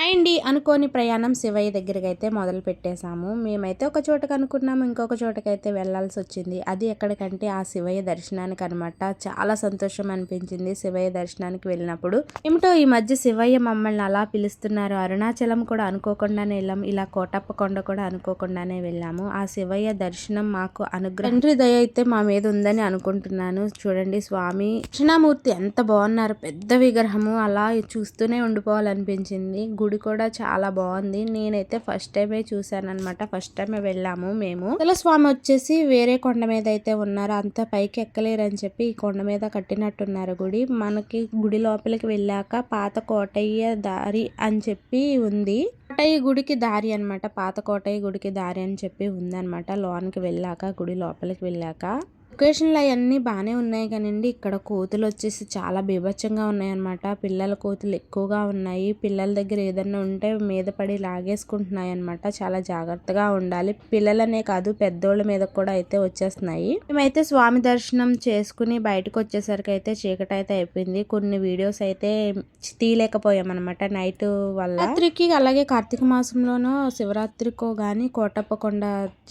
అండి అనుకోని ప్రయాణం శివయ్య దగ్గరికి అయితే మొదలు పెట్టేశాము. మేమైతే ఒక చోటకు అనుకున్నాము, ఇంకొక చోటకైతే వెళ్ళాల్సి వచ్చింది. అది ఎక్కడికంటే ఆ శివయ్య దర్శనానికి అనమాట. చాలా సంతోషం అనిపించింది శివయ్య దర్శనానికి వెళ్ళినప్పుడు. ఏమిటో ఈ మధ్య శివయ్య మమ్మల్ని అలా పిలుస్తున్నారు. అరుణాచలం కూడా అనుకోకుండానే వెళ్ళాము, ఇలా కోటప్ప కొండ కూడా అనుకోకుండానే వెళ్ళాము. ఆ శివయ్య దర్శనం మాకు అనుగ్రహం, తండ్రి దయ అయితే మా మీద ఉందని అనుకుంటున్నాను. చూడండి స్వామి దక్షిణామూర్తి ఎంత బాగున్నారు, పెద్ద విగ్రహము, అలా చూస్తూనే ఉండిపోవాలనిపించింది. గుడి కూడా చాలా బాగుంది. నేనైతే ఫస్ట్ టైమే చూసానన్నమాట. ఫస్ట్ టైమే వెళ్ళాము మేము. అసలు స్వామి వచ్చేసి వేరే కొండ మీద అయితే ఉన్నారు, అంత పైకి ఎక్కలేరని చెప్పి ఈ కొండ మీద కట్టినట్టున్నారు గుడి. మనకి గుడి లోపలికి వెళ్ళాక పాత కోటయ్య దారి అని చెప్పి ఉంది. కోటయ్య గుడికి దారి అనమాట, పాత కోటయ్య గుడికి దారి అని చెప్పి ఉందన్నమాట. లోనికి వెళ్ళాక, గుడి లోపలికి వెళ్ళాక లొకేషన్లు అవన్నీ బాగానే ఉన్నాయి కానివ్వండి, ఇక్కడ కోతులు వచ్చేసి చాలా బీభత్సంగా ఉన్నాయన్నమాట. పిల్లల కోతులు ఎక్కువగా ఉన్నాయి. పిల్లల దగ్గర ఏదన్నా ఉంటే మీద పడి లాగేసుకుంటున్నాయి అనమాట. చాలా జాగ్రత్తగా ఉండాలి. పిల్లలనే కాదు పెద్దోళ్ళ మీద కూడా అయితే వచ్చేస్తున్నాయి. మేమైతే స్వామి దర్శనం చేసుకుని బయటకు వచ్చేసరికి అయితే చీకటి అయితే అయిపోయింది. కొన్ని వీడియోస్ అయితే తీయలేకపోయామన్నమాట నైట్ వల్ల. రాత్రికి అలాగే కార్తీక మాసంలోనో శివరాత్రికో గాని కోటప్పకొండ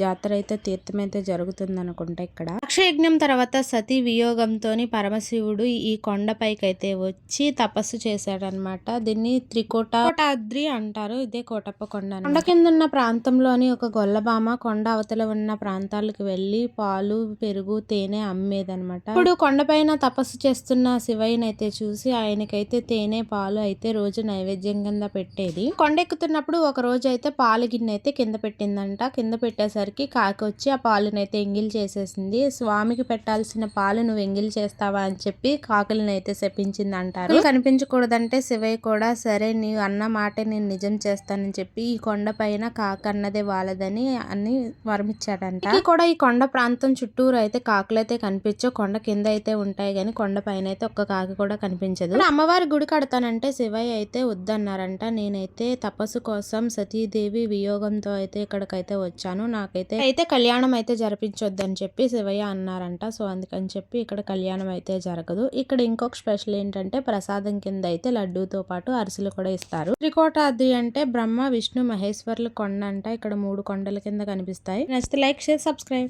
జాతర అయితే తీర్థం అయితే జరుగుతుంది అనుకుంటా. ఇక్కడ యజ్ఞం తర్వాత సతీ వియోగంతో పరమశివుడు ఈ కొండపైకి అయితే వచ్చి తపస్సు చేశాడనమాట. దీన్ని త్రికోటాద్రి అంటారు. ఇదే కోటప్ప కొండ. కొండ కింద ఉన్న ప్రాంతంలోని ఒక గొల్లబామ కొండ అవతల ఉన్న ప్రాంతాలకు వెళ్లి పాలు, పెరుగు, తేనె అమ్మేదనమాట. ఇప్పుడు కొండపైన తపస్సు చేస్తున్న శివయ్యనైతే చూసి ఆయనకైతే తేనె, పాలు అయితే రోజు నైవేద్యం కింద పెట్టేది. కొండ ఎక్కుతున్నప్పుడు ఒక రోజు అయితే పాలు గిన్నె అయితే కింద పెట్టిందంట. కింద పెట్టేసరికి కాకి వచ్చి ఆ పాలునైతే ఎంగిల్ చేసేసింది. స్వామికి పెట్టాల్సిన పాలు నువ్వు ఎంగిల్ చేస్తావా అని చెప్పి కాకులను అయితే శపించింది అంటారు. కనిపించకూడదంటే శివయ్య కూడా సరే నీ అన్న మాట నేను నిజం చేస్తానని చెప్పి ఈ కొండ పైన కాకి అన్నదే వాళ్ళదని అని వరమిచ్చాడంట. కూడా ఈ కొండ ప్రాంతం చుట్టూరు అయితే కాకులు అయితే కనిపించవు. కొండ కింద అయితే ఉంటాయి కానీ కొండ పైన అయితే ఒక్క కాకి కూడా కనిపించదు. అమ్మవారి గుడి కడతానంటే శివయ్య అయితే వద్దన్నారంట. నేనైతే తపస్సు కోసం సతీదేవి వియోగంతో అయితే ఇక్కడికైతే వచ్చాను, నాకైతే కళ్యాణం అయితే జరిపించొద్దని చెప్పి శివయ్య అన్నారంట. సో అందుకని చెప్పి ఇక్కడ కళ్యాణం అయితే జరగదు. ఇక్కడ ఇంకొక స్పెషల్ ఏంటంటే ప్రసాదం కింద అయితే లడ్డూతో పాటు అరిసెలు కూడా ఇస్తారు. త్రికోటాద్రి అంటే బ్రహ్మ, విష్ణు, మహేశ్వర్ల కొండ అంట. ఇక్కడ 3 కొండల కింద కనిపిస్తాయి. నచ్చితే లైక్, షేర్, సబ్స్క్రైబ్.